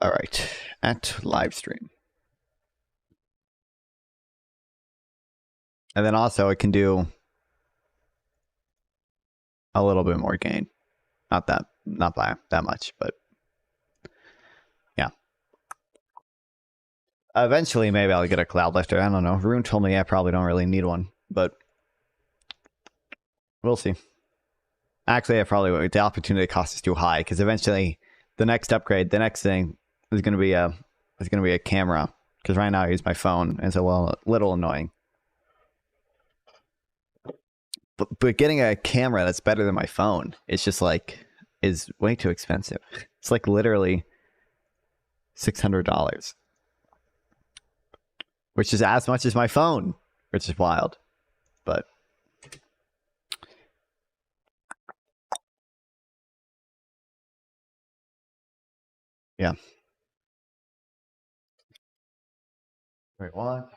All right, at live stream. And then also it can do a little bit more gain. Not by that much, but yeah. Eventually, maybe I'll get a cloud lifter. I don't know. Rune told me I probably don't really need one, but we'll see. Actually, I probably the opportunity cost is too high because eventually, the next upgrade, the next thing is going to be a camera. Because right now I use my phone, and so a little annoying. But getting a camera that's better than my phone, it's just like is way too expensive. It's like literally $600, which is as much as my phone, which is wild. But yeah. Wait, what?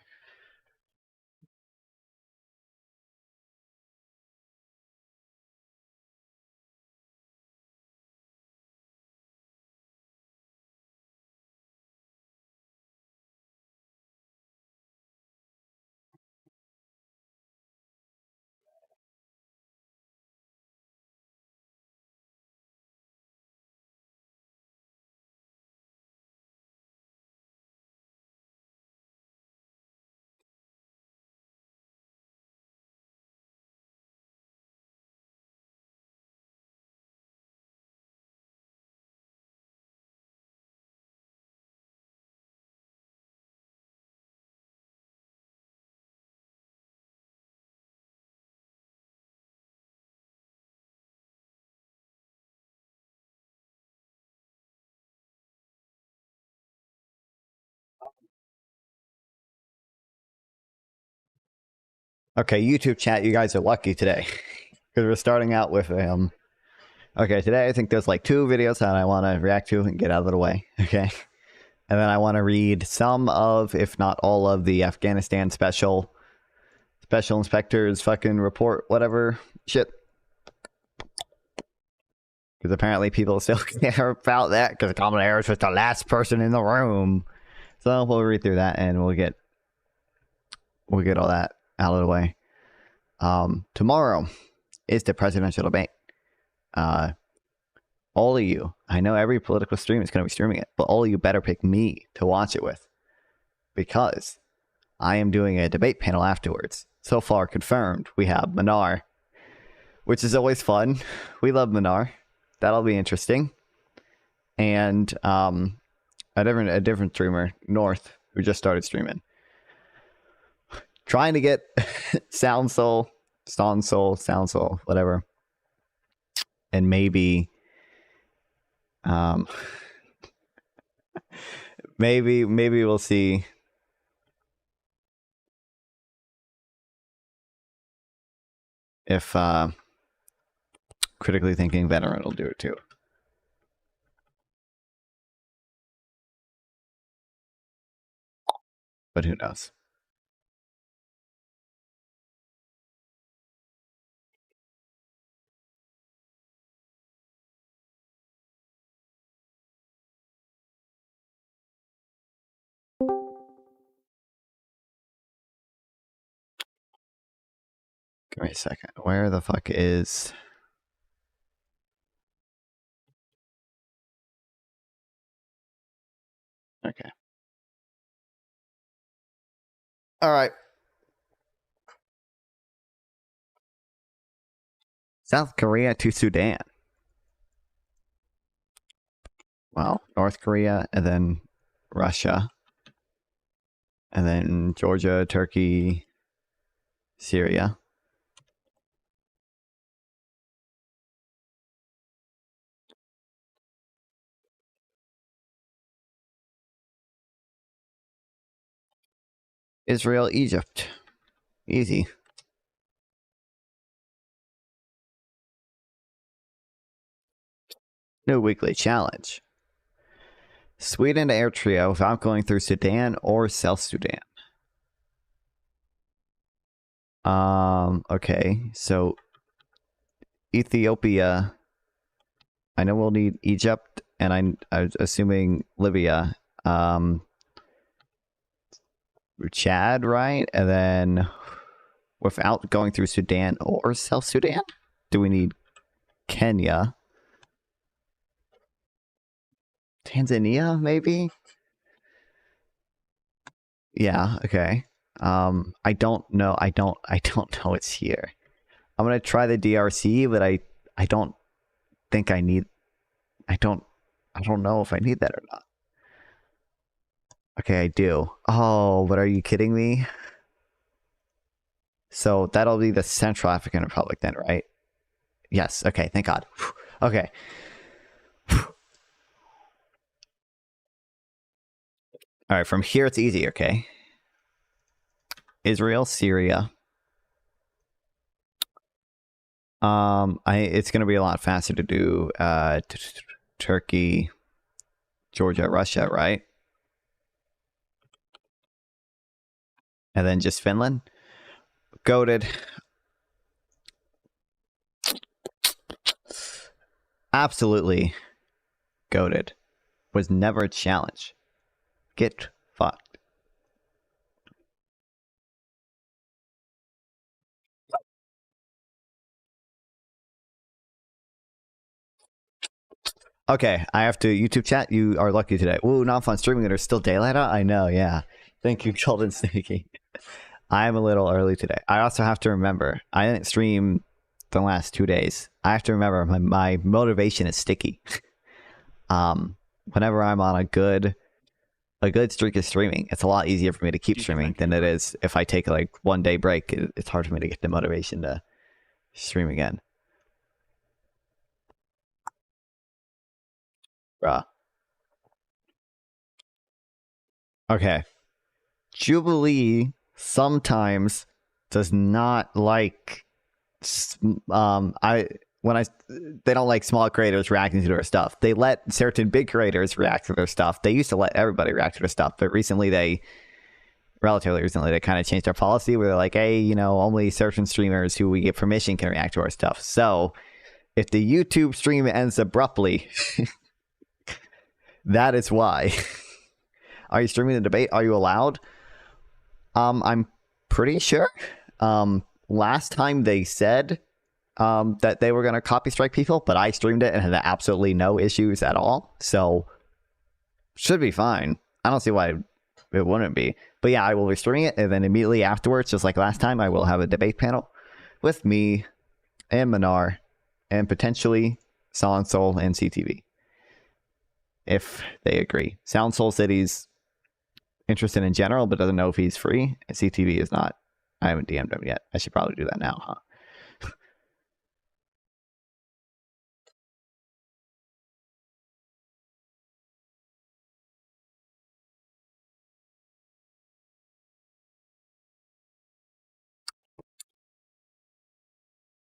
Okay, YouTube chat, you guys are lucky today because we're starting out with Okay, today I think there's like 2 videos that I want to react to and get out of the way. Okay, and then I want to read some of, if not all of, the Afghanistan special inspectors fucking report, whatever shit. Because apparently people still care about that because Kamala Harris was the last person in the room. So we'll read through that and we'll get all that out of the way. Tomorrow is the presidential debate. All of you, I know every political stream is going to be streaming it, but all of you better pick me to watch it with, because I am doing a debate panel afterwards. So far confirmed, we have Manar, which is always fun. We love Manar. That'll be interesting. And a different streamer, North, who just started streaming, trying to get Sound Soul, whatever, and maybe maybe we'll see if Critically Thinking Veteran will do it too. But who knows? Give me a second. Where the fuck is... Okay. All right. South Korea to Sudan. Well, North Korea and then Russia. And then Georgia, Turkey, Syria. Israel, Egypt. Easy. New weekly challenge. Sweden to air trio without going through Sudan or South Sudan. Okay, so Ethiopia. I know we'll need Egypt and I was assuming Libya, Chad, right? And then without going through Sudan or South Sudan, do we need Kenya? Tanzania, maybe? Yeah, okay. I don't know. I don't know it's here. I'm gonna try the DRC, but I don't think I need. I don't know if I need that or not. Okay, I do. Oh, but are you kidding me? So that'll be the Central African Republic then, right? Yes. Okay. Thank God. Okay. All right. From here, it's easy. Okay. Israel, Syria. It's gonna be a lot faster to do Turkey, Georgia, Russia, right? And then just Finland. Goated. Absolutely goated. Was never a challenge. Get fucked. Okay, I have to YouTube chat. You are lucky today. Ooh, not fun streaming it. There's still daylight out? I know, yeah. Thank you, Golden Sneaky. I'm a little early today. I also have to remember, I didn't stream the last 2 days. I have to remember my motivation is sticky. Whenever I'm on a good streak of streaming, it's a lot easier for me to keep streaming than it is if I take like 1 day break. It's hard for me to get the motivation to stream again. Bruh. Okay. Jubilee sometimes does not like they don't like small creators reacting to their stuff. They let certain big creators react to their stuff. They used to let everybody react to their stuff, but relatively recently they kind of changed their policy where they're like, hey, you know, only certain streamers who we get permission can react to our stuff. So if the YouTube stream ends abruptly, that is why. Are you streaming the debate? Are you allowed? I'm pretty sure. Last time they said that they were going to copy strike people, but I streamed it and had absolutely no issues at all. So should be fine. I don't see why it wouldn't be. But yeah, I will be streaming it, and then immediately afterwards, just like last time, I will have a debate panel with me and Manar and potentially Sound Soul and CTV, if they agree. Sound Soul said he's interested in general, but doesn't know if he's free. And CTV is not. I haven't DM'd him yet. I should probably do that now, huh?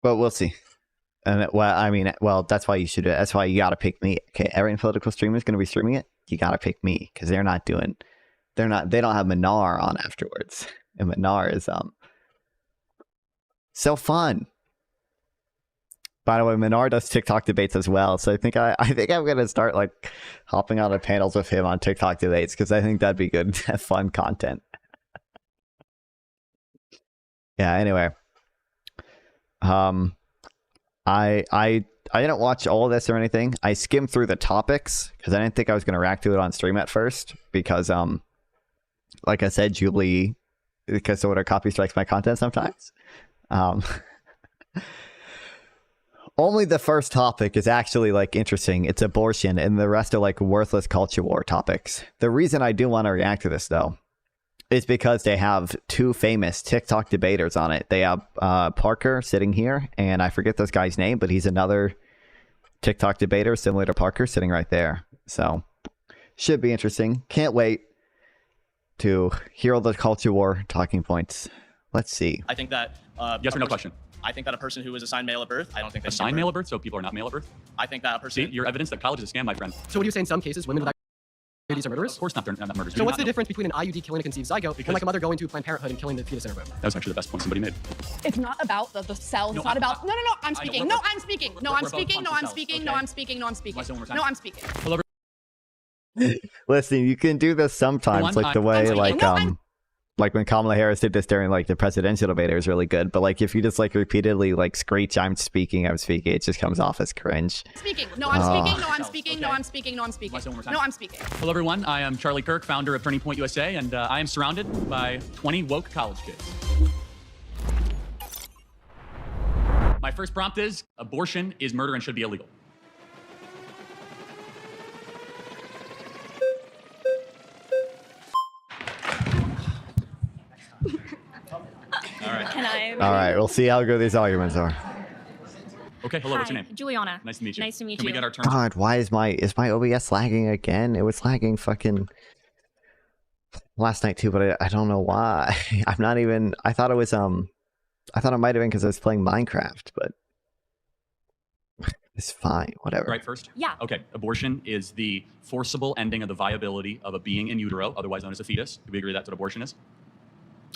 But we'll see. And that's why you should do it. That's why you got to pick me. Okay, every political streamer is going to be streaming it. You got to pick me because they don't have Manar on afterwards. And Manar is so fun. By the way, Manar does TikTok debates as well, so I think I'm gonna start like hopping on the panels with him on TikTok debates because I think that'd be good, fun content. Yeah. Anyway, I didn't watch all of this or anything. I skimmed through the topics because I didn't think I was gonna react to it on stream at first because like I said, Jubilee, because sort of copy strikes my content sometimes. Only the first topic is actually like interesting. It's abortion, and the rest are like worthless culture war topics. The reason I do want to react to this though is because they have 2 famous TikTok debaters on it. They have Parker sitting here, and I forget this guy's name, but he's another TikTok debater similar to Parker sitting right there. So should be interesting. Can't wait to hear all the culture war talking points. Let's see. I think that yes or no question. I think that a person who is assigned male at birth, I don't think assigned male at birth, so people are not male at birth. I think that a person. See, your evidence that college is a scam, my friend. So what do you say in some cases women with IUDs are murderers? Of course not, they're not murderers. So what's the difference between an IUD killing a conceived zygote and like a mother going to Planned Parenthood and killing the fetus in her womb? That was actually the best point somebody made. It's not about the cell. It's not about. No, I'm speaking. No, I'm speaking. No, I'm speaking. No, I'm speaking. No, I'm speaking. No, I'm speaking. No, I'm speaking. No, I'm speaking. Listen, you can do this sometimes, like the way, like when Kamala Harris did this during like the presidential debate, it was really good. But like if you just like repeatedly like screech, I'm speaking, it just comes off as cringe. Speaking. No, I'm speaking. No, I'm speaking. No, I'm speaking. No, I'm speaking. Wanna say it one more time? No, I'm speaking. Hello, everyone. I am Charlie Kirk, founder of Turning Point USA, and I am surrounded by 20 woke college kids. My first prompt is, abortion is murder and should be illegal. All right. Can I? All right, we'll see how good these arguments are. Okay, hello, what's your name? Juliana. Nice to meet you. Nice to meet Can you. we get our terms? God, why is my OBS lagging again? It was lagging fucking last night too, but I don't know why. I'm not even. I thought it was I thought it might have been because I was playing Minecraft, but it's fine. Whatever. Right first? Yeah. Okay, abortion is the forcible ending of the viability of a being in utero, otherwise known as a fetus. Do we agree that's what abortion is?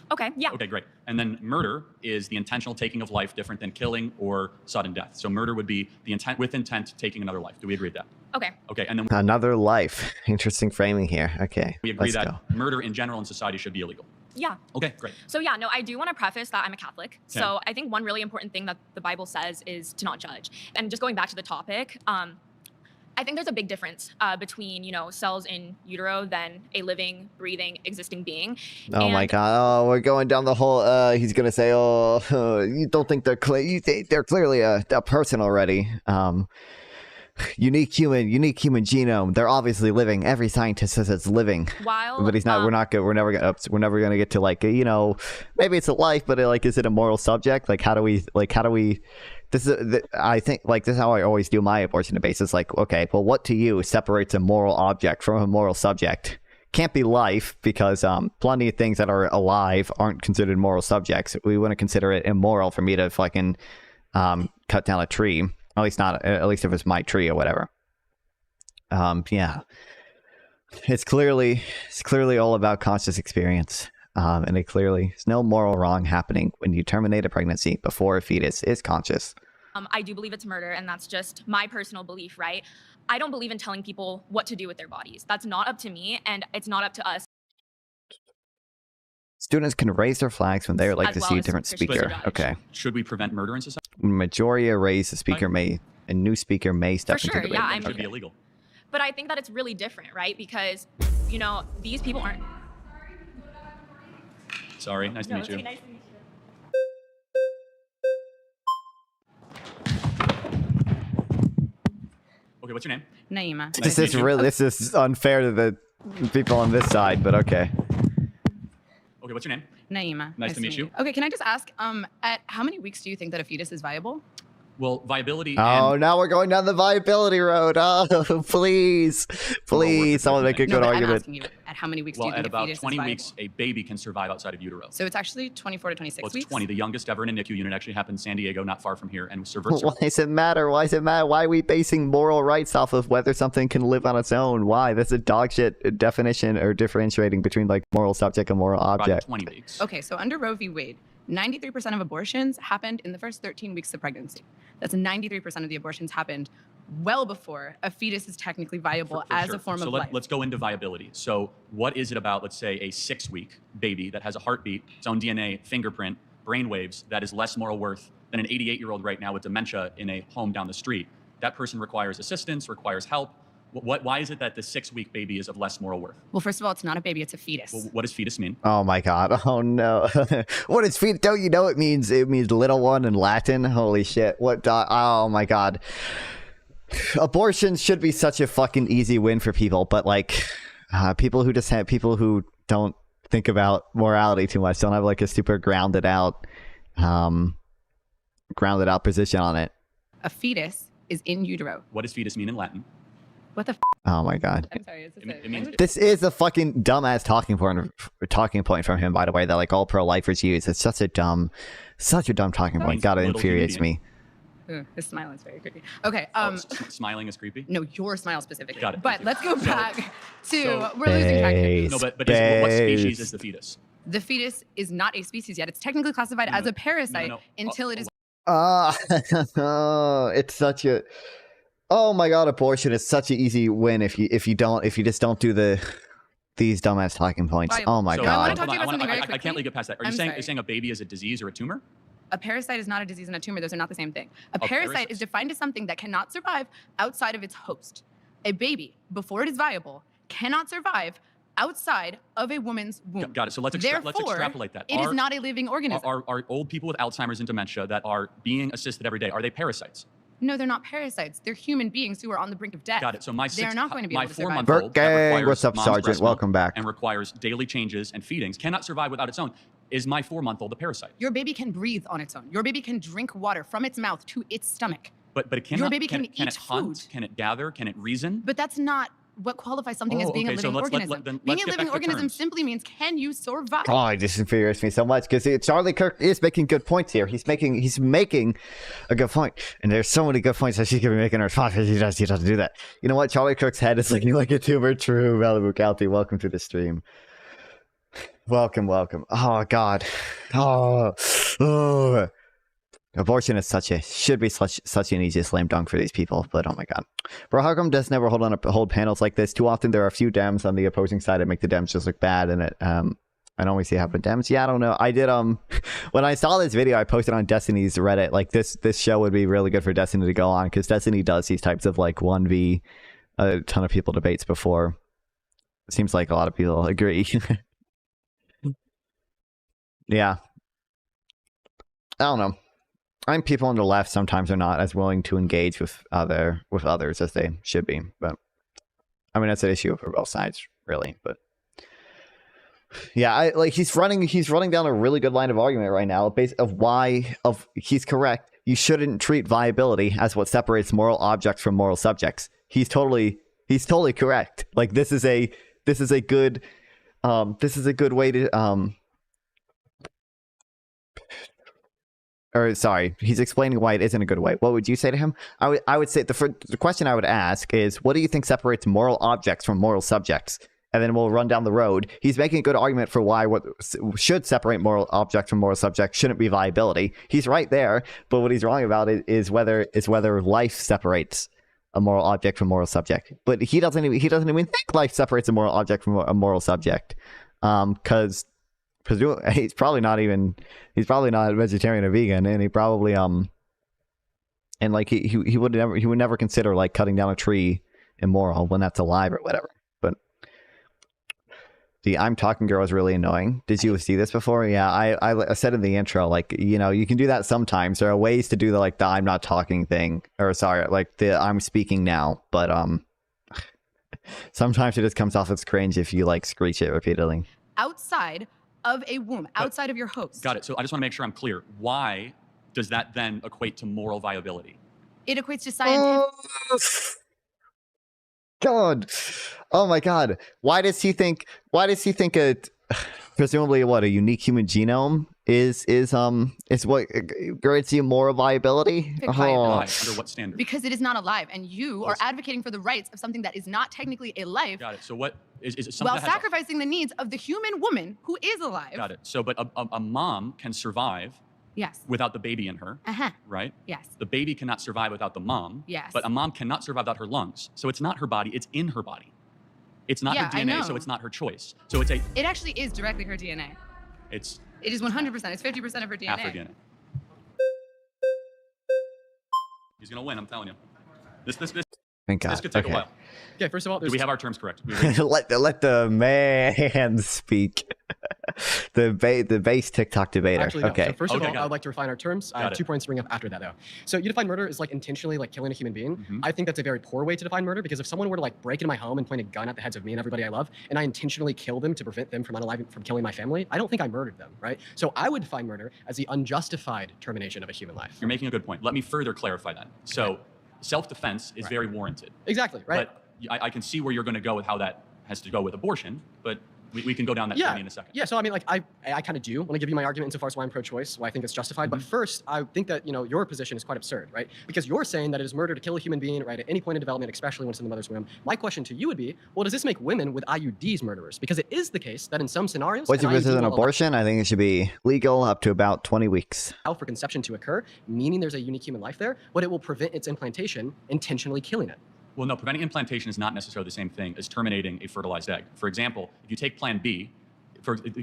Okay. Yeah. Okay, great. And then murder is the intentional taking of life, different than killing or sudden death. So murder would be the intent with intent taking another life. Do we agree with that? Okay. Okay, and then Another life. Interesting framing here. Okay. we agree let's that go. murder in general in society should be illegal. Yeah. Okay, great. So yeah, no, I do want to preface that I'm a Catholic. So I think one really important thing that the Bible says is to not judge. And just going back to the topic, I think there's a big difference between, cells in utero than a living, breathing, existing being. Oh my God! Oh, we're going down the whole. He's gonna say, "Oh, you don't think you think they're clearly a person already." Unique human genome. They're obviously living. Every scientist says it's living. While, But he's not. We're not good. We're never gonna get to like maybe it's a life, but is it a moral subject? Like how do we? This is. I think like this is how I always do my abortion debates. It's like, okay, well, what to you separates a moral object from a moral subject? Can't be life because plenty of things that are alive aren't considered moral subjects. We want to consider it immoral for me to fucking cut down a tree. At least if it's my tree or whatever. Yeah. It's clearly all about conscious experience. And there's no moral wrong happening when you terminate a pregnancy before a fetus is conscious. I do believe it's murder, and that's just my personal belief, right? I don't believe in telling people what to do with their bodies. That's not up to me, and it's not up to us. Students can raise their flags when they would like As to well see a as different Christian speaker. judge. Okay. Should we prevent murder in society? Majority raise the speaker a new speaker may step For into sure, the yeah, debate. It should be illegal. But I think that it's really different, right? Because, these people aren't. Sorry, nice to meet you. Nice to meet Okay, what's your name? Naima. Nice to meet you. This is unfair to the people on this side, but okay. Okay, what's your name? Naima. Nice to meet you. Okay, can I just ask, at how many weeks do you think that a fetus is viable? Well, viability Oh, and now we're going down the viability road. Oh, please, someone make a No, good but I'm argument. asking you, at how many weeks well, do you at think a about fetus 20 is viable? weeks, a baby can survive outside of utero. So it's actually 24 to 26 Well, it's weeks? 20. The youngest ever in a NICU unit actually happened in San Diego, not far from here, and Why does it matter? Why are we basing moral rights off of whether something can live on its own? Why? That's a dog shit definition or differentiating between like moral subject and moral object. 20 weeks. Okay, so under Roe v. Wade, 93% of abortions happened in the first 13 weeks of pregnancy. That's 93% of the abortions happened well before a fetus is technically viable For as sure. a form so of life. Let's go into viability. So what is it about, let's say, a 6-week baby that has a heartbeat, its own DNA, fingerprint, brain waves, that is less moral worth than an 88-year-old right now with dementia in a home down the street? That person requires assistance, requires help. Why is it that the 6-week baby is of less moral worth? Well, first of all, it's not a baby, it's a fetus. Well, what does fetus mean? Oh my God! Oh no! What is fetus? Don't you know it means little one in Latin? Holy shit! Oh my God! Abortions should be such a fucking easy win for people, but like people who don't think about morality too much don't have like a super grounded out position on it. A fetus is in utero. What does fetus mean in Latin? What the Oh my God! I'm sorry, is this It means This is a fucking dumbass talking point from him, by the way, that like all pro-lifers use. It's such a dumb talking point. means God, it little infuriates human me. Ooh, his smile is very creepy. Okay, Smiling is creepy? no, your smile specifically. Got it. But let's go back to, so- we're losing track here. No, but what species is the fetus? The fetus is not a species yet. It's technically classified as a parasite no. until it is. It's such a... Oh my god, abortion is such an easy win if you just don't do these dumbass talking points. Right. Oh my So, I wanna god. talk to you about something very I can't quickly. let you get past that. Are you I'm saying sorry. you're saying a baby is a disease or a tumor? A parasite is not a disease and a tumor. Those are not the same thing. A Oh, parasite parasites. is defined as something that cannot survive outside of its host. A baby, before it is viable, cannot survive outside of a woman's womb. Got it. So let's Therefore, extrapolate that. It is not a living organism. Are old people with Alzheimer's and dementia that are being assisted every day, are they parasites? No, they're not parasites. They're human beings who are on the brink of death. Got it. So my They're not going to be able to survive. 4-month-old that Birthday. requires What's up, mom's Sergeant? breast milk Welcome back. and requires daily changes and feedings cannot survive without its own. Is my 4-month-old a parasite? Your baby can breathe on its own. Your baby can drink water from its mouth to its stomach. But it cannot. baby can can it eat hunt? food. Can it gather? Can it reason? But that's not what qualifies something as Oh, being okay, a so living let's let- organism. then Being let's a get living back to organism terms. simply means, can you survive? Oh, this infuriates me so much because Charlie Kirk is making good points here. He's making a good point, and there's so many good points that she could be making in her response. He doesn't do that. You know what? Charlie Kirk's head is looking like a tumor. True, Malibu County. Welcome to the stream. Welcome. Oh God. Oh. Abortion is should be such an easy slam dunk for these people, but oh my god, bro, how come Des never hold panels like this? Too often there are a few Dems on the opposing side that make the Dems just look bad, and I don't always see happen. Dems, yeah, I don't know. I did when I saw this video, I posted on Destiny's Reddit like this show would be really good for Destiny to go on because Destiny does these types of like 1v a ton of people debates before. It seems like a lot of people agree. Yeah, I don't know. I think people on the left sometimes are not as willing to engage with others as they should be. But I mean, that's an issue for both sides, really. But yeah, he's running down a really good line of argument right now, he's correct. You shouldn't treat viability as what separates moral objects from moral subjects. He's totally correct. Like this is a good way to Or sorry, he's explaining why it isn't a good way. What would you say to him? I would say the question I would ask is, what do you think separates moral objects from moral subjects? And then we'll run down the road. He's making a good argument for why what should separate moral objects from moral subjects shouldn't be viability. He's right there, but what he's wrong about is whether life separates a moral object from moral subject. But he doesn't even think life separates a moral object from a moral subject, because he's probably not a vegetarian or vegan, and he probably and like he would never consider like cutting down a tree immoral when that's alive or whatever. But the I'm talking girl is really annoying. Did you see this before? Yeah, I said in the intro, like, you know, you can do that sometimes. There are ways to do the I'm not talking thing, or sorry, like the I'm speaking now, but sometimes it just comes off as cringe if you like screech it repeatedly. Outside of a womb, outside of your host. Got it. So I just want to make sure I'm clear. Why does that then equate to moral viability? It equates to scientific. God, oh my God! Why does he think presumably a unique human genome is what grants you moral viability? Pick viability. Why? Under what standard? Because it is not alive, and you are Listen. advocating for the rights of something that is not technically a life, Got it. So what is it something while that has sacrificing the needs of the human woman who is alive. Got it. So but a mom can survive Yes. without the baby in her, right? Yes. The baby cannot survive without the mom. Yes. But a mom cannot survive without her lungs. So it's not her body, it's in her body. It's not Yeah, her I DNA, know. so it's not her choice. So it actually is directly her DNA. It is 100%. It's 50% of her DNA. half her DNA. He's gonna win, I'm telling you. This Thank God. this could take Okay. a while. Okay, first of all, Do there's we have our terms correct? We agree? let the man speak. the base TikTok debater. Actually, no. Okay. So first of Okay, all, got I it. would like to refine our terms. I Got have it. 2 points to bring up after that, though. So you define murder as like intentionally like killing a human being. Mhm. I think that's a very poor way to define murder, because if someone were to like break into my home and point a gun at the heads of me and everybody I love, and I intentionally kill them to prevent them from killing my family, I don't think I murdered them, right? So I would define murder as the unjustified termination of a human life. You're making a good point. Let me further clarify that. So self-defense is very warranted. Exactly, right? But I can see where you're going to go with how that has to go with abortion. But We can go down that Yeah, journey in a second. yeah. So I mean, like, I kind of do want to give you my argument insofar as why I'm pro-choice, why I think it's justified. But first, I think that your position is quite absurd, right? Because you're saying that it is murder to kill a human being, right, at any point in development, especially when it's in the mother's womb. My question to you would be, well, does this make women with IUDs murderers? Because it is the case that in some scenarios, What's your an position IUD on will abortion? I think it should be legal up to about 20 weeks. allow for conception to occur, meaning there's a unique human life there, but it will prevent its implantation, intentionally killing it. Well, no, preventing implantation is not necessarily the same thing as terminating a fertilized egg. For example, if you take Plan B,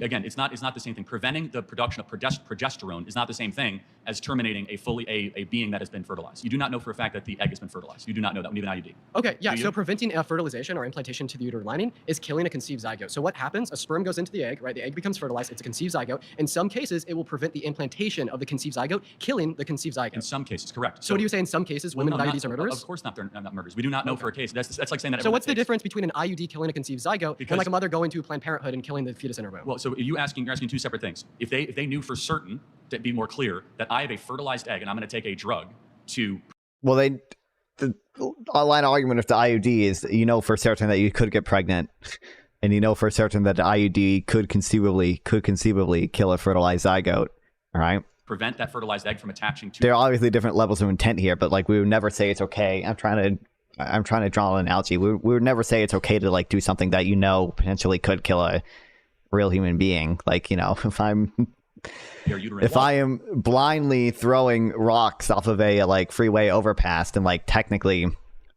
again, it's not the same thing. Preventing the production of progesterone is not the same thing as terminating a being that has been fertilized. You do not know for a fact that the egg has been fertilized. You do not know that when you have an IUD. Okay, yeah, so preventing a fertilization or implantation to the uterine lining is killing a conceived zygote. So what happens? A sperm goes into the egg, right? The egg becomes fertilized. It's a conceived zygote. In some cases, it will prevent the implantation of the conceived zygote, killing the conceived zygote. In some cases, correct. So what do you say in some cases, women with IUDs are murderers? Of course not, they're not murderers. We do not know for a case. That's like saying that. So what's the difference between an IUD killing a conceived zygote and Because- like a mother going to Planned Parenthood and killing the fetus in her womb? Well, so you're asking two separate things. If they knew for certain, to be more clear, that I have a fertilized egg and I'm going to take a drug to Well, the line of argument of the IUD is for certain that you could get pregnant, and for certain that the IUD could conceivably kill a fertilized zygote. All right. prevent that fertilized egg from attaching to. There are obviously different levels of intent here, but like we would never say it's okay. I'm trying to draw an analogy. We would never say it's okay to like do something that potentially could kill a real human being. Like if I am blindly throwing rocks off of a like freeway overpass, then like technically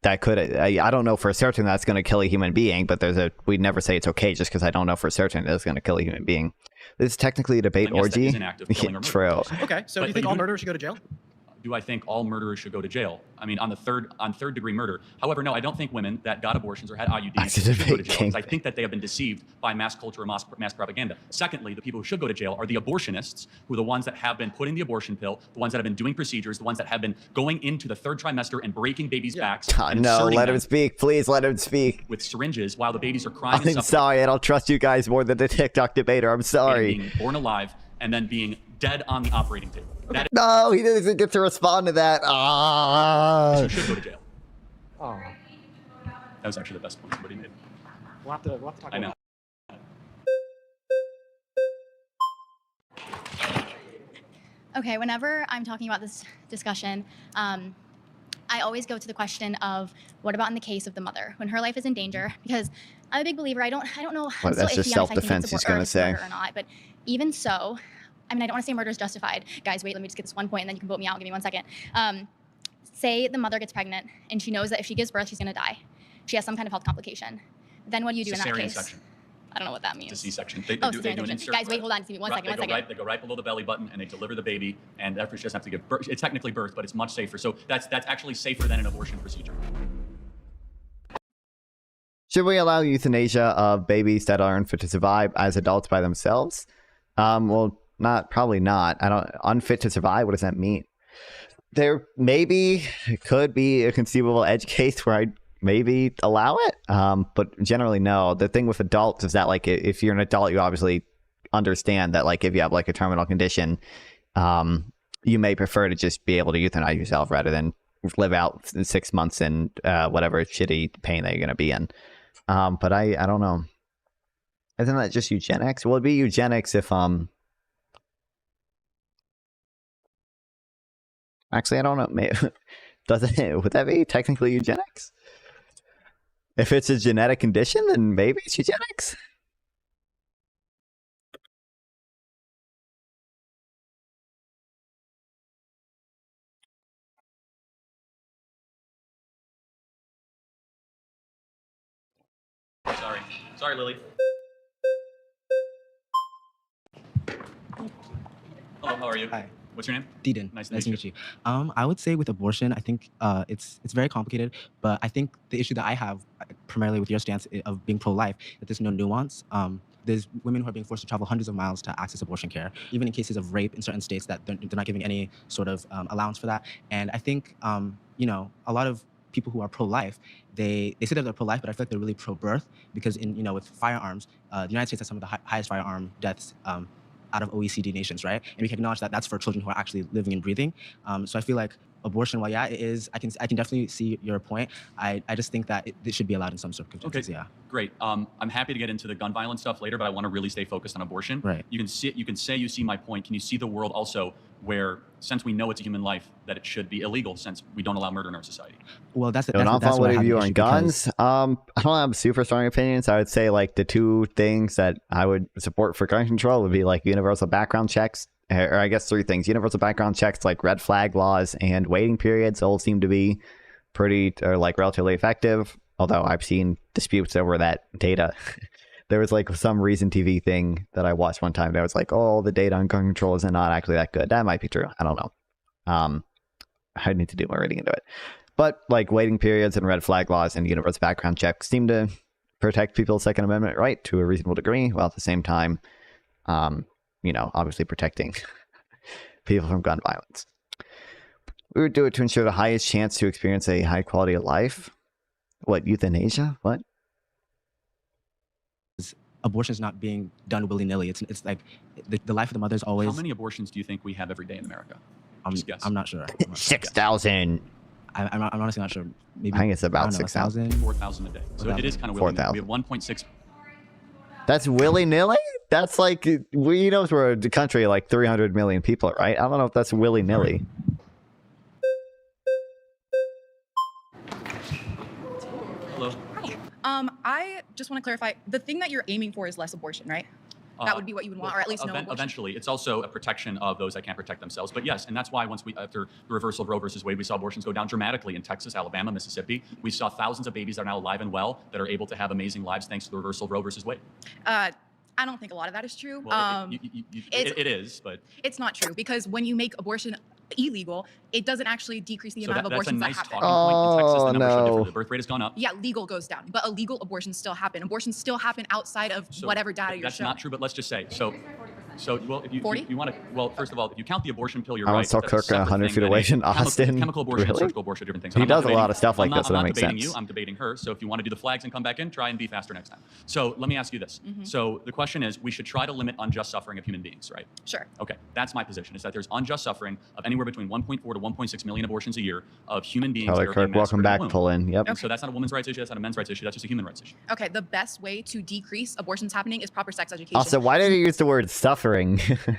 that could I don't know for certain that's going to kill a human being, but we'd never say it's okay just because I don't know for certain it's going to kill a human being. This is technically a debate orgy. That is an act of killing or murder. True. Okay, so do you think all murderers should go to jail? Do I think all murderers should go to jail? I mean, on third degree murder. However, no, I don't think women that got abortions or had IUDs should go to jail, because I think that they have been deceived by mass culture and mass propaganda. Secondly, the people who should go to jail are the abortionists, who are the ones that have been putting the abortion pill, the ones that have been doing procedures, the ones that have been going into the third trimester and breaking babies' backs. And no, let them him speak. Please let him speak. with syringes while the babies are crying. and I'm suffering, sorry, I don't trust you guys more than the TikTok debater. I'm and sorry. being born alive and then being dead on the operating table. That No, he doesn't get to respond to that. is, you should go to jail. Oh, That was actually the best point somebody made. we'll have to talk about I know. Okay, whenever I'm talking about this discussion, I always go to the question of what about in the case of the mother when her life is in danger? Because I'm a big believer. I don't know. Well, I'm that's still just iffy on if I think self-defense, it's he's gonna say. murder or not. But even so, I mean, I don't want to say murder is justified. Guys, wait, let me just get this one point, and then you can vote me out. Give me 1 second. Say the mother gets pregnant, and she knows that if she gives birth, she's going to die. She has some kind of health complication. Then what do you do in that Cesarean case? section. I don't know what that means. It's a C-section. They Oh, do an cesarean section. insert. Guys, wait, hold on. Give me 1 second. They go right below the belly button and they deliver the baby, and therefore she doesn't have to give birth. It's technically birth, but it's much safer. So that's actually safer than an abortion procedure. Should we allow euthanasia of babies that are unfit to survive as adults by themselves? Well, probably not. Unfit to survive. What does that mean? There could be a conceivable edge case where I'd maybe allow it, but generally no. The thing with adults is that like if you're an adult, you obviously understand that like if you have like a terminal condition, you may prefer to just be able to euthanize yourself rather than live out 6 months in whatever shitty pain that you're gonna be in. But I don't know. Isn't that just eugenics? Well, it'd be eugenics if actually I don't know. Maybe, would that be technically eugenics? If it's a genetic condition, then maybe it's eugenics. Sorry, Lily. Hello, how are you? Hi. What's your name? Deedon. Nice to meet you. I would say with abortion, I think it's very complicated, but I think the issue that I have primarily with your stance of being pro-life, that there's no nuance. There's women who are being forced to travel hundreds of miles to access abortion care, even in cases of rape in certain states that they're not giving any sort of allowance for that. And I think, a lot of people who are pro-life, they say that they're pro-life, but I feel like they're really pro-birth because with firearms, the United States has some of the highest firearm deaths out of OECD nations, right? And we can acknowledge that that's for children who are actually living and breathing. So I feel like abortion, well, yeah, it is. I can definitely see your point. I just think that it should be allowed in some circumstances. Okay. Yeah. Great. I'm happy to get into the gun violence stuff later, but I want to really stay focused on abortion. Right. You can say you see my point. Can you see the world also where, since we know it's a human life, that it should be illegal since we don't allow murder in our society? Well, that's So not what I have view an on issue guns. I don't have super strong opinions. I would say like the two things that I would support for gun control would be like universal background checks, or I guess three things: universal background checks, like red flag laws, and waiting periods. All seem to be pretty or like relatively effective. Although I've seen disputes over that data. There was like some Reason TV thing that I watched one time that was like, oh, the data on gun control is not actually that good. That might be true. I don't know. I need to do more reading into it. But like waiting periods and red flag laws and universal background checks seem to protect people's Second Amendment right to a reasonable degree, while at the same time, obviously protecting people from gun violence. We would do it to ensure the highest chance to experience a high quality of life. What, euthanasia? What? Abortion is not being done willy-nilly. It's like the life of the mother is always. How many abortions do you think we have every day in America? Just guess. I'm not sure. 6,000. I'm honestly not sure. Maybe, I think it's about 6,000. 4,000 a day. So it is kind of willy-nilly. 4,000. We have 1.6. That's willy-nilly? That's like, we're a country of like 300 million people, right? I don't know if that's willy-nilly. Hello. I just want to clarify, the thing that you're aiming for is less abortion, right? That would be what you would want, or at least no abortion. Eventually, it's also a protection of those that can't protect themselves. But yes, and that's why after the reversal of Roe versus Wade, we saw abortions go down dramatically in Texas, Alabama, Mississippi. We saw thousands of babies that are now alive and well that are able to have amazing lives thanks to the reversal of Roe versus Wade. I don't think a lot of that is true. Well, it is, but it's not true, because when you make abortion illegal, it doesn't actually decrease the amount of abortions that's a nice that happen. talking point. In Texas, the numbers are no. different. The birth rate has gone up. Yeah, legal goes down, but illegal abortions still happen. Abortions still happen outside of whatever data you're That's showing. not true, but let's just say well, if you 40? you want to, well, first of all, if you count the abortion pill, you're I right. want to tell That's a Kirk separate 100 thing feet than away a in Austin. Chemical abortion, Really? surgical abortion, different things. He I'm not does a lot debating- of stuff like I'm not- this, so that I'm not makes debating sense. you. I'm debating her. So if you want to do the flags and come back in, try and be faster next time. So let me ask you this. So the question is, we should try to limit unjust suffering of human beings, right? Sure. Okay, that's my position, is that there's unjust suffering of anywhere between 1.4 to 1.6 million abortions a year of human beings that are Kirk, being welcome massacred back, in the womb. pull in. Yep. And so that's not a woman's rights issue, that's not a men's rights issue, that's just a human rights issue. Okay, the best way to decrease abortions happening is proper sex education. Also, why did you use the word suffering?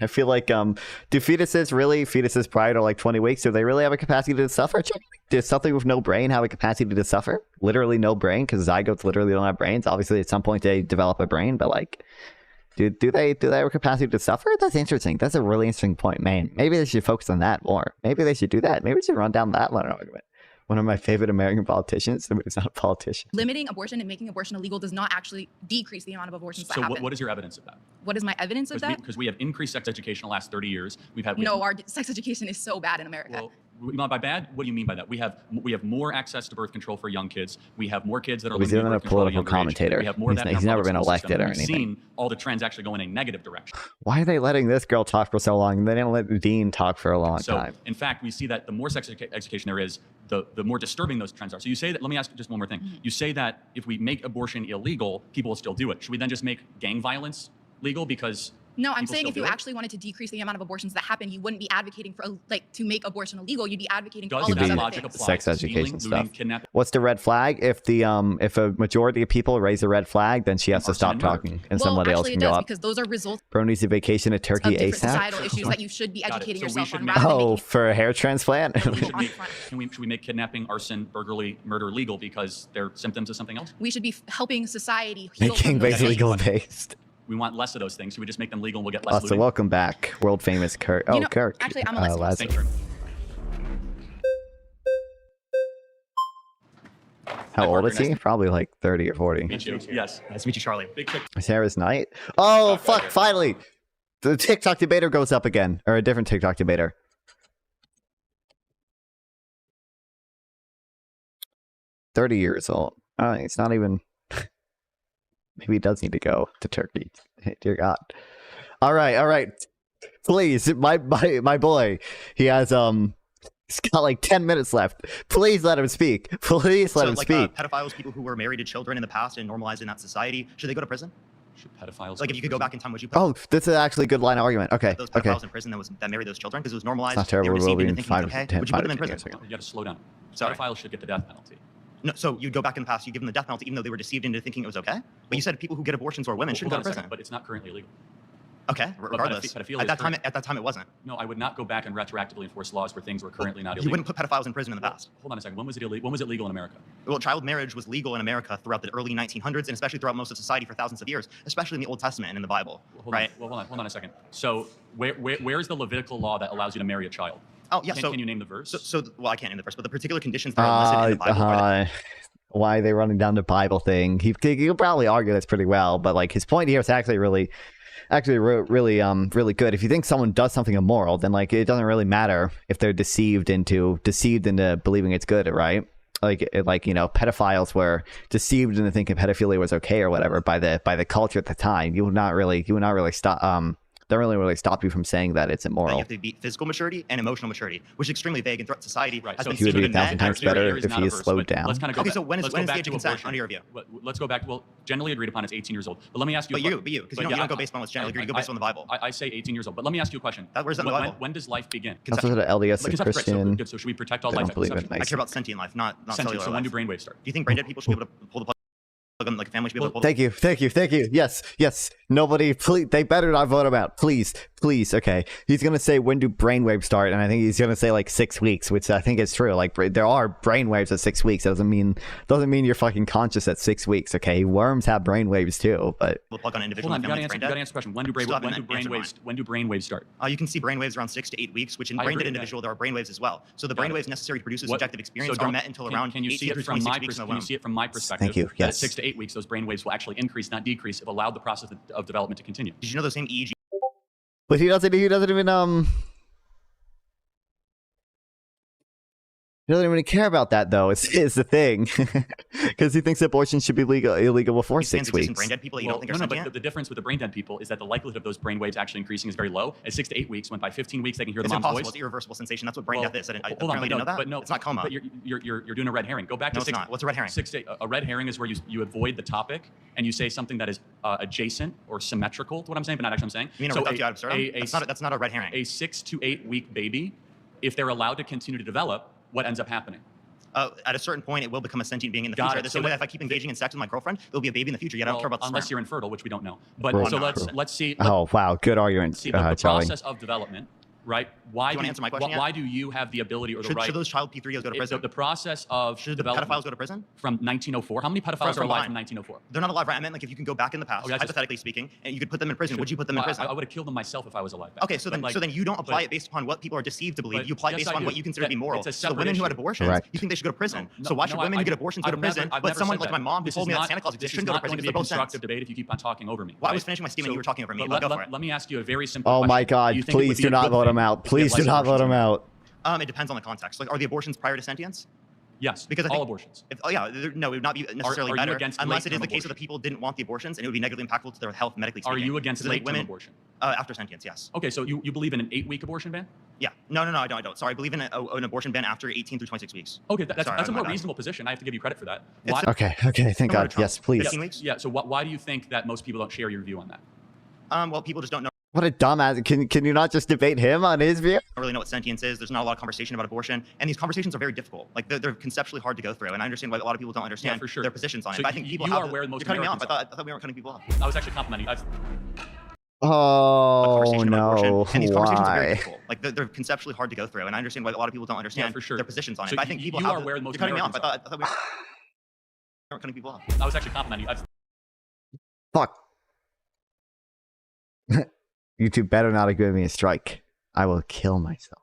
I feel like, do fetuses prior to like 20 weeks, do they really have a capacity to suffer? Does something with no brain have a capacity to suffer? Literally no brain, because zygotes literally don't have brains. Obviously, at some point they develop a brain, but like, do they have a capacity to suffer? That's interesting. That's a really interesting point, man. Maybe they should focus on that more. Maybe they should do that. Maybe we should run down that line of argument. One of my favorite American politicians, somebody who's not a politician. Limiting abortion and making abortion illegal does not actually decrease the amount of abortions that So happen. what is your evidence of that? What is my evidence of that? Because we have increased sex education in the last 30 years. Our sex education is so bad in America. Well, by bad, what do you mean by that? We have more access to birth control for young kids. We have more kids that are He's limited even a birth control at political younger commentator. age. We have more of that in He's our never public been school elected system. or We've anything. seen all the trends actually going in a negative direction. Why are they letting this girl talk for so long? They didn't let the dean talk for a long time. In fact, we see that the more sex education there is, the more disturbing those trends are. So you say that, let me ask you just one more thing. You say that if we make abortion illegal, people will still do it. Should we then just make gang violence legal? Because No, I'm people saying still if you do it? actually wanted to decrease the amount of abortions that happen, you wouldn't be advocating for to make abortion illegal. You'd be advocating for Does all of that these other logic things. apply Sex to education stealing, looting, stuff. kidnapping? What's the red flag? If a majority of people raise a red flag, then she has to Arson stop and murder. talking, and Well, somebody else actually, can it go does, up. because those are results Bro needs a vacation to of Turkey different ASAP. societal issues that you should be Got it. educating So we yourself should on make- rather than Oh, making for a hair transplant? illegal on Make- front. should we make kidnapping, arson, burglary, murder legal because they're symptoms of something else? We should be helping society heal Making from those basically things. legal based. We want less of those things. Should we just make them legal and we'll get less Also, looting? welcome back, world famous Kirk. Oh, You know, Kirk. actually, I'm a lesbian. Lazarus. Thank you. How Hi, old Parker, is he? nice Probably like 30 or 40. Meet you. Yes. Nice to meet you, Charlie. Big kick. Sarah's night. Oh, Fuck, fuck, okay. finally. The TikTok debater goes up again. Or a different TikTok debater. 30 years old. It's not even... Maybe he does need to go to Turkey. Dear God. All right. Please, my boy. He has, he's got like 10 minutes left. Please let him speak. Please let him speak. Pedophiles, people who were married to children in the past and normalized in that society, should they go to prison? Should pedophiles Like go if you could to go prison? back in time, would you put Oh, this is actually a good line of argument. Okay. those Okay. pedophiles in prison that married those children because it was normalized? It's not terrible. They were It will deceived be into in thinking five it's or okay. 10, Would you put them in 5 or 10 prison? years. You got to slow down. Sorry? Pedophiles should get the death penalty. No, so you go back in the past, you give them the death penalty even though they were deceived into thinking it was okay? But you said people who get abortions or women shouldn't go Hold to on a second, prison. but it's not currently illegal. Okay, regardless. pedophilia At is that time it wasn't. No, I would not go back and retroactively enforce laws where things were currently not You illegal. wouldn't put pedophiles in prison in the past. Hold on a second. When was it illegal? When was it legal in America? Well, child marriage was legal in America throughout the early 1900s and especially throughout most of society for thousands of years, especially in the Old Testament and in the Bible, right? Hold on a second. So where's the Levitical law that allows you to marry a child? Oh, yeah. Can you name the verse? Well, I can't name the verse, but the particular conditions that are listed in the Bible. Why are they running down the Bible thing? He could probably argue this pretty well, but like his point here is actually really good. If you think someone does something immoral, then like it doesn't really matter if they're deceived into believing it's good, right? Like you know, pedophiles were deceived into thinking pedophilia was okay or whatever by the culture at the time. You would not really stop that really stop you from saying that it's immoral. You have to be physical maturity and emotional maturity, which is extremely vague and throughout society. Right. Has So been he would seen be in 1,000 men. times better if he is slowed down. Let's kind of go Okay, back. so when is let's go the back age to of consent abortion. under your view? Let's go back. Well, generally agreed upon is 18 years old. But let me ask you. Because you don't go based on what's generally agreed. You go based on the Bible. I say 18 years old. But let me ask you a question. Where's that in the Bible? When does life begin? That's what LDS is Christian. Good. So should we protect all They life don't at believe in conception? I care about sentient life, not cellular So when life. do brainwaves start? Do you think brain dead people should be able to pull the plug on, like a family should be able to pull the Thank you. Yes. Nobody, please, they better not vote him out. Please. Okay. He's going to say, when do brainwaves start? And I think he's going to say like 6 weeks, which I think is true. Like there are brainwaves at 6 weeks. That doesn't mean you're fucking conscious at 6 weeks. Okay. Worms have brainwaves too, but. plug on an individual. Hold on, in you the family got to that's answer brain the question. When do brainwaves start? You can see brainwaves around 6 to 8 weeks, which in I brain agree dead with that. individual, there are brainwaves as well. So the Got it. brainwaves necessary to produce a What- subjective experience so are don't- met until can- around can you see 18 it through from 26 my weeks in the Can you womb. see it from my perspective? Thank you. That at Yes. 6 to 8 weeks, those brainwaves will actually increase, not decrease, if allowed the process of development to continue. Did you know those same EEG But he doesn't even care about that though. Is the thing, because he thinks abortion should be illegal before scans 6 exist in weeks. brain dead people that you don't think are no, sentient? but the difference with the brain dead people is that the likelihood of those brainwaves actually increasing is very low. At 6 to 8 weeks, when by 15 weeks they can hear the It's mom's impossible. voice. It's irreversible sensation. That's what brain Well, death is. I hold on, apparently didn't know that. but no, it's not coma. But you're doing a red herring. Go back No, to it's 6. not. What's a red herring? A red herring is where you avoid the topic and you say something that is adjacent or symmetrical to what I'm saying, but not actually what I'm saying. You mean a reductio ad absurdum? That's not a red herring. A 6 to 8 week baby, if they're allowed to continue to develop, what ends up happening? At a certain point, it will become a sentient being in the Got future. it. The So same way that- if I keep engaging in sex with my girlfriend, there'll be a baby in the future. Yet I don't care about the unless sperm. you're infertile, which we don't know. But Well, so not let's see. Oh wow, good argument, See the Charlie. process of development, right? Why Do you wanna answer my question yet? Why do you have the ability or the right? Should those child P3os go to prison? The process of Should the development pedophiles go to prison? from 1904. How many pedophiles are From alive mine. from 1904? They're not alive, right? I meant like if you can go back in the past, Okay, that's just- hypothetically speaking, and you could put them in prison. Would you put them in Well, prison? I would have killed them myself if I was alive. Back Okay, then. so But, then you don't apply but- it based upon what people are deceived to believe. but You apply it yes, based I upon do. what you consider to be moral. It's a So the separate women who had issue. abortions, Correct. you think they should go to prison. No, So why should no, women who I- get abortions go to I've never- prison, I've but never someone said like that. my mom who This told is me that not- Santa Claus this shouldn't is go to not prison going to because be they're a both constructive sins? debate if you keep on talking over me. Well, I right? was finishing my statement. You were talking over me. But Go let, for it. let me ask you a very simple Oh question. my Do God! you think it would Please be do a not good vote thing him out. if you Please had do less not vote abortions him in America? out. It depends on the context. Like, are the abortions prior to sentience? Yes, Because I all think- abortions. No, it would not be necessarily are you better against unless it is late-term the case that the abortion? people didn't want the abortions and it would be negatively impactful to their health medically Are speaking. you against Because I think late-term women abortion? After sentience? Yes. Okay, so you believe in an 8-week abortion ban? Yeah. No, I don't. Sorry, I believe in an abortion ban after 18 through 26 weeks. Okay, that's Sorry, a my more bad. reasonable position. I have to give you credit for that. It's Why, a- Okay, thank Similar God. to Trump. Yes, please. 15 weeks? yeah, so why do you think that most people don't share your view on that? Well, people just don't know. What a dumbass! Can you not just debate him on his view? Don't really know what sentience is. There's not a lot of conversation about abortion, and these conversations are very difficult. Like they're conceptually hard to go through, and I understand why a lot of people don't understand for sure. their positions on it. So But I think people you have are where most you're cutting me off. Americans I thought we weren't cutting people off. I was actually complimenting you. Oh Conversation about abortion, no! and these conversations are very Why? difficult. Like they're conceptually hard to go through, and I understand why a lot of people don't understand for sure. their positions on it. So But I think people you have. are where most you're cutting me off. Americans I thought we weren't cutting people off. I was actually complimenting you. Fuck. YouTube better not have given me a strike. I will kill myself.